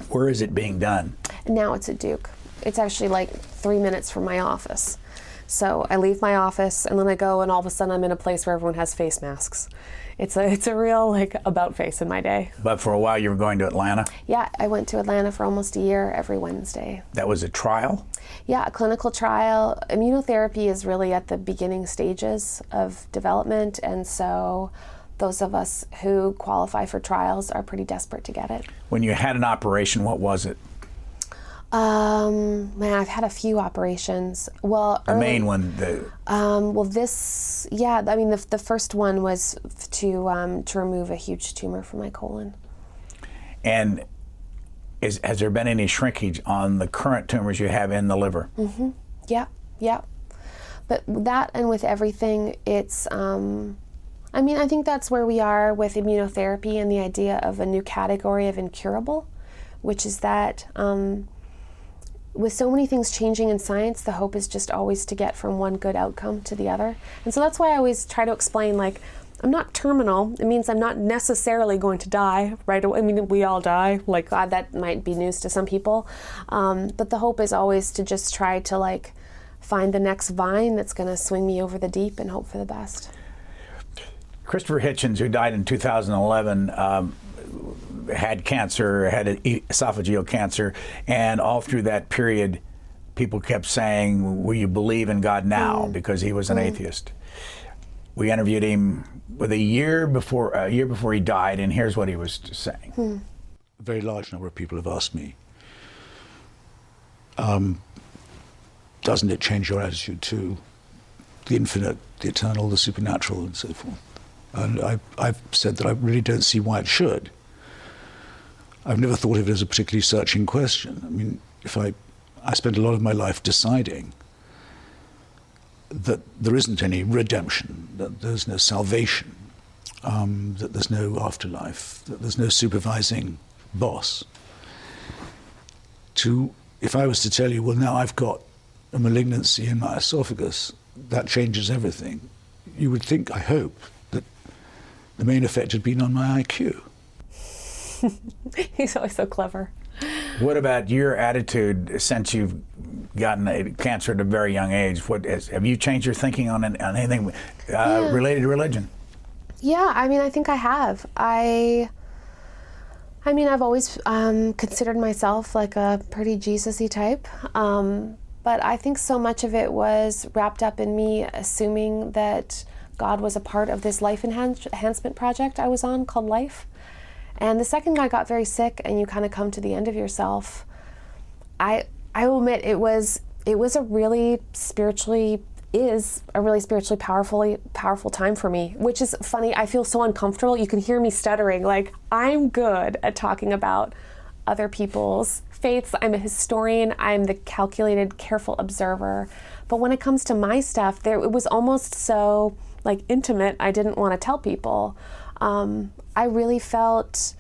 Where is it being done? Now it's at Duke. It's actually like 3 minutes from my office. So I leave my office and then I go, and all of a sudden I'm in a place where everyone has face masks. It's a real about face in my day. But for a while you were going to Atlanta? Yeah, I went to Atlanta for almost a year every Wednesday. That was a trial? Yeah, a clinical trial. Immunotherapy is really at the beginning stages of development, and so those of us who qualify for trials are pretty desperate to get it. When you had an operation, what was it? Man, I've had a few operations. Well, the main one, the first one was to remove a huge tumor from my colon. And has there been any shrinkage on the current tumors you have in the liver? Mm-hmm. Yeah. But that, and with everything, it's, I think that's where we are with immunotherapy and the idea of a new category of incurable, which is that with so many things changing in science, the hope is just always to get from one good outcome to the other. And so that's why I always try to explain, like, I'm not terminal. It means I'm not necessarily going to die right away. I mean, we all die. Like, God, that might be news to some people. But the hope is always to just try to, like, find the next vine that's going to swing me over the deep and hope for the best. Christopher Hitchens, who died in 2011, had cancer, had esophageal cancer, and all through that period, people kept saying, will you believe in God now? Because he was an atheist. We interviewed him with a year before he died, and here's what he was saying. A very large number of people have asked me, doesn't it change your attitude to the infinite, the eternal, the supernatural, and so forth? And I've said that I really don't see why it should. I've never thought of it as a particularly searching question. I mean, I spent a lot of my life deciding that there isn't any redemption, that there's no salvation, that there's no afterlife, that there's no supervising boss. If I was to tell you, well, now I've got a malignancy in my esophagus, that changes everything, you would think, I hope, that the main effect had been on my IQ. He's always so clever. What about your attitude since you've gotten cancer at a very young age? Have you changed your thinking on anything related to religion? Yeah, I think I have. I've always considered myself like a pretty Jesus-y type, but I think so much of it was wrapped up in me assuming that God was a part of this life enhancement project I was on called Life. And the second I got very sick and you kind of come to the end of yourself, I will admit it was a really spiritually powerful time for me, which is funny. I feel so uncomfortable. You can hear me stuttering. Like, I'm good at talking about other people's faiths. I'm a historian. I'm the calculated, careful observer. But when it comes to my stuff, it was almost so like intimate. I didn't want to tell people. I felt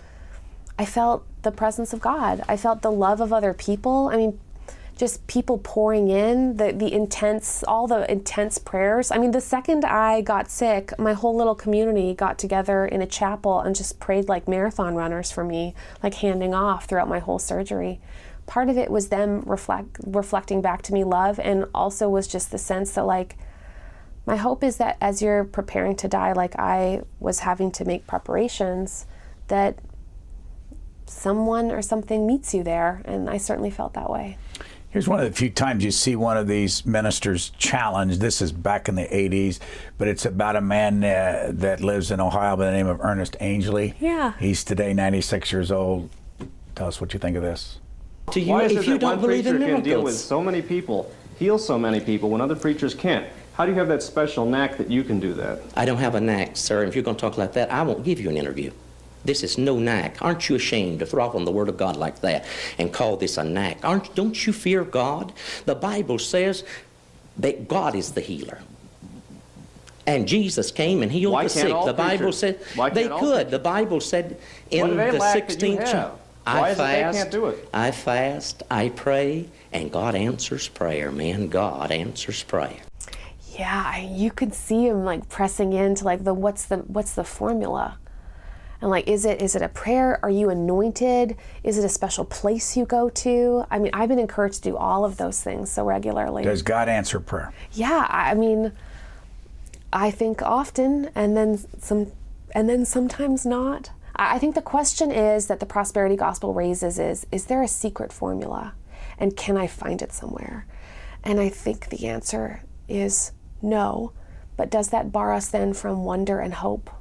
the presence of God. I felt the love of other people. Just people pouring in, all the intense prayers. The second I got sick, my whole little community got together in a chapel and just prayed like marathon runners for me, like handing off throughout my whole surgery. Part of it was them reflecting back to me love, and also was just the sense that, like, my hope is that as you're preparing to die, like I was having to make preparations, that someone or something meets you there, and I certainly felt that way. Here's one of the few times you see one of these ministers challenged. This is back in the 80s, but it's about a man that lives in Ohio by the name of Ernest Angley. Yeah. He's today 96 years old. Tell us what you think of this. To you, if you don't believe in miracles, can deal with so many people, heal so many people when other preachers can't. How do you have that special knack that you can do that? I don't have a knack, sir. If you're going to talk like that, I won't give you an interview. This is no knack. Aren't you ashamed to throw off on the Word of God like that and call this a knack? Don't you fear God? The Bible says that God is the healer. And Jesus came and healed the sick. The Bible said they could. The Bible said in the 16th chapter, Why is it they can't do it? I fast, I pray, and God answers prayer, man. God answers prayer. Yeah, you could see him like pressing into like what's the formula? And like, is it a prayer? Are you anointed? Is it a special place you go to? I've been encouraged to do all of those things so regularly. Does God answer prayer? Yeah, I think often, and then sometimes not. I think the question is that the prosperity gospel raises is there a secret formula? And can I find it somewhere? And I think the answer is no. But does that bar us then from wonder and hope?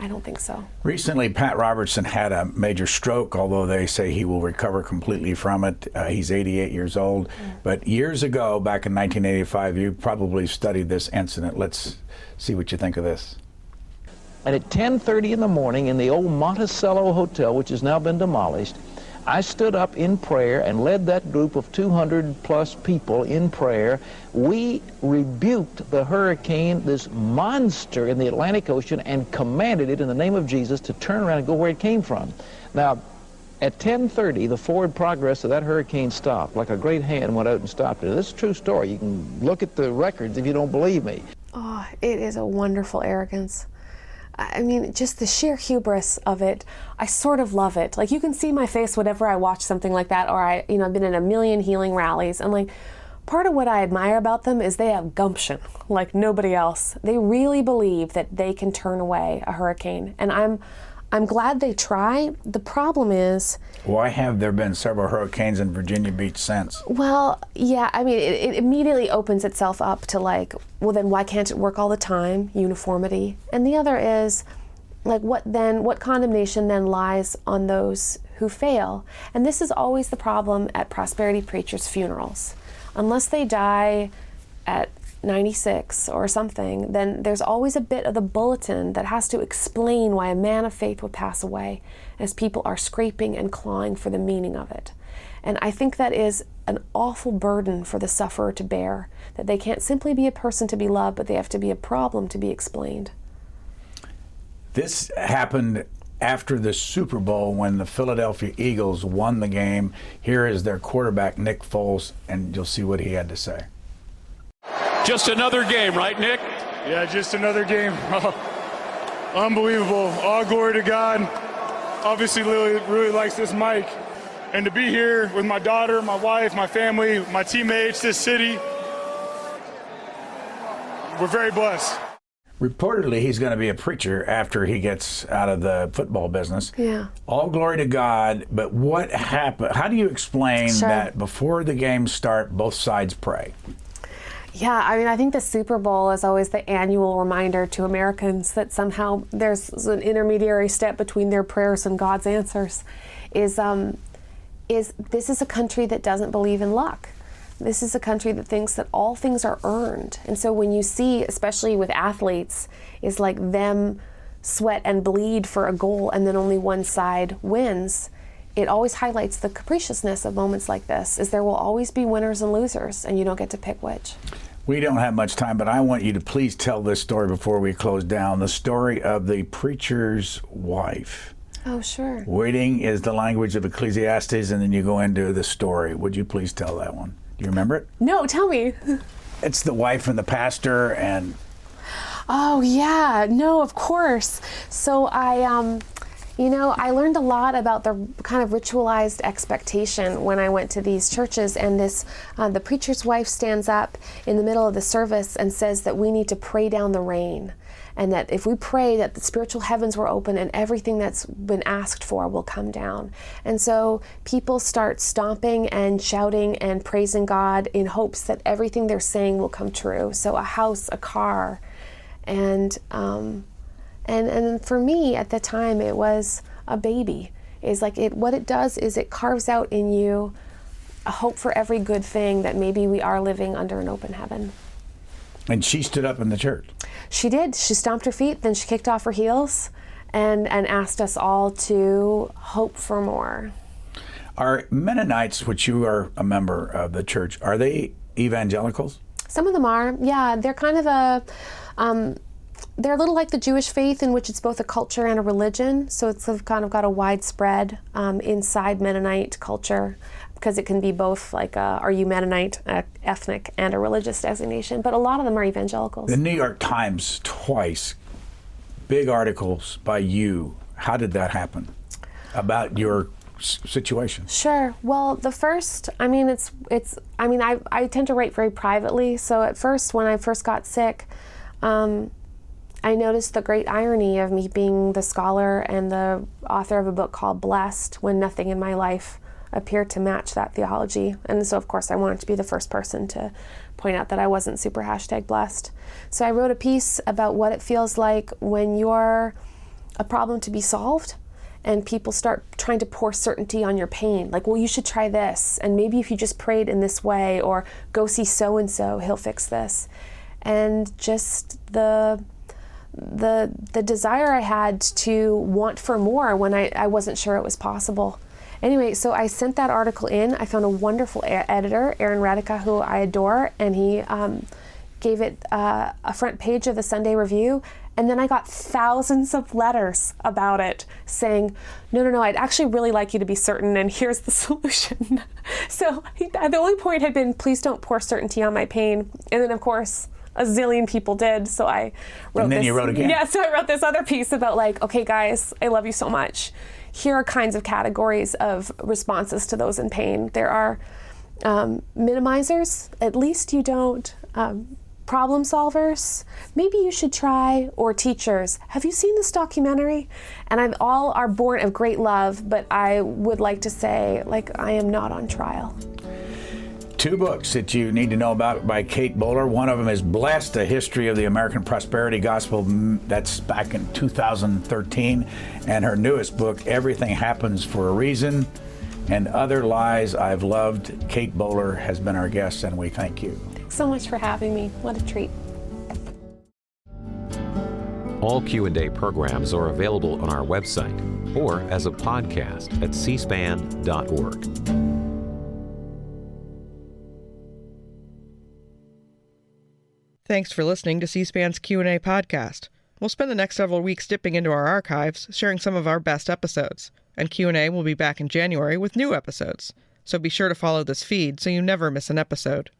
I don't think so. Recently, Pat Robertson had a major stroke, although they say he will recover completely from it. He's 88 years old. But years ago, back in 1985, you probably studied this incident. Let's see what you think of this. And at 10:30 in the morning in the old Monticello Hotel, which has now been demolished, I stood up in prayer and led that group of 200 plus people in prayer. We rebuked the hurricane, this monster in the Atlantic Ocean, and commanded it in the name of Jesus to turn around and go where it came from. Now, at 10:30, the forward progress of that hurricane stopped, like a great hand went out and stopped it. This is a true story. You can look at the records if you don't believe me. Oh, it is a wonderful arrogance. I mean, just the sheer hubris of it. I sort of love it. Like, you can see my face whenever I watch something like that, or I've been in a million healing rallies, and like, part of what I admire about them is they have gumption like nobody else. They really believe that they can turn away a hurricane, and I'm glad they try. The problem is, why have there been several hurricanes in Virginia Beach since? well, yeah, I mean, it immediately opens itself up to like, well, then why can't it work all the time? Uniformity. And the other is, like, what condemnation then lies on those who fail? And this is always the problem at prosperity preachers' funerals. Unless they die at 96 or something, then there's always a bit of the bulletin that has to explain why a man of faith would pass away, as people are scraping and clawing for the meaning of it. And I think that is an awful burden for the sufferer to bear, that they can't simply be a person to be loved, but they have to be a problem to be explained. This happened after the Super Bowl when the Philadelphia Eagles won the game. Here is their quarterback, Nick Foles, and you'll see what he had to say. Just another game, right, Nick? Yeah, just another game. Unbelievable. All glory to God. Obviously, Lily really likes this mic. And to be here with my daughter, my wife, my family, my teammates, this city, we're very blessed. Reportedly, he's going to be a preacher after he gets out of the football business. Yeah. All glory to God, but what happened? How do you explain that before the games start, both sides pray? Yeah, I mean, I think the Super Bowl is always the annual reminder to Americans that somehow there's an intermediary step between their prayers and God's answers. Is this is a country that doesn't believe in luck. This is a country that thinks that all things are earned. And so when you see, especially with athletes, is like them sweat and bleed for a goal and then only one side wins, it always highlights the capriciousness of moments like this, is there will always be winners and losers, and you don't get to pick which. We don't have much time, but I want you to please tell this story before we close down, the story of the preacher's wife. Oh, sure. Waiting is the language of Ecclesiastes, and then you go into the story. Would you please tell that one? Do you remember it? No, tell me. It's the wife and the pastor, and... Oh, yeah. No, of course. So I learned a lot about the kind of ritualized expectation when I went to these churches, and the preacher's wife stands up in the middle of the service and says that we need to pray down the rain, and that if we pray that the spiritual heavens were open and everything that's been asked for will come down. And so people start stomping and shouting and praising God in hopes that everything they're saying will come true. So a house, a car, and for me at the time it was a baby. Is like what it does is it carves out in you a hope for every good thing, that maybe we are living under an open heaven. And she stood up in the church. She did. She stomped her feet, then she kicked off her heels and asked us all to hope for more. Are Mennonites, which you are a member of the church, are they evangelicals? Some of them are, yeah. They're kind of they're a little like the Jewish faith, in which it's both a culture and a religion. So it's kind of got a widespread inside Mennonite culture, because it can be both like are you Mennonite, ethnic and a religious designation. But a lot of them are evangelicals. The New York Times twice, big articles by you. How did that happen about your situation? Sure. Well, the first, I mean, I tend to write very privately. So at first, when I first got sick, I noticed the great irony of me being the scholar and the author of a book called Blessed, when nothing in my life appeared to match that theology. And so, of course, I wanted to be the first person to point out that I wasn't super #blessed. So I wrote a piece about what it feels like when you're a problem to be solved and people start trying to pour certainty on your pain. Like, well, you should try this, and maybe if you just prayed in this way, or go see so-and-so, he'll fix this. And just the desire I had to want for more when I wasn't sure it was possible. Anyway, so I sent that article in. I found a wonderful editor, Aaron Radica, who I adore, and he gave it a front page of the Sunday Review. And then I got thousands of letters about it saying, no, I'd actually really like you to be certain, and here's the solution. So the only point had been, please don't pour certainty on my pain. And then, of course, a zillion people did. So I wrote And then you wrote again. Yeah, so I wrote this other piece about like, okay, guys, I love you so much. Here are kinds of categories of responses to those in pain. There are minimizers. At least you don't. Problem solvers, maybe you should try, or teachers. Have you seen this documentary? And all are born of great love, but I would like to say, like, I am not on trial. 2 books that you need to know about by Kate Bowler. One of them is Blessed, A History of the American Prosperity Gospel. That's back in 2013. And her newest book, Everything Happens for a Reason and Other Lies I've Loved. Kate Bowler has been our guest, and we thank you. Thanks so much for having me. What a treat. All Q&A programs are available on our website or as a podcast at cspan.org. Thanks for listening to C-SPAN's Q&A podcast. We'll spend the next several weeks dipping into our archives, sharing some of our best episodes. And Q&A will be back in January with new episodes. So be sure to follow this feed so you never miss an episode.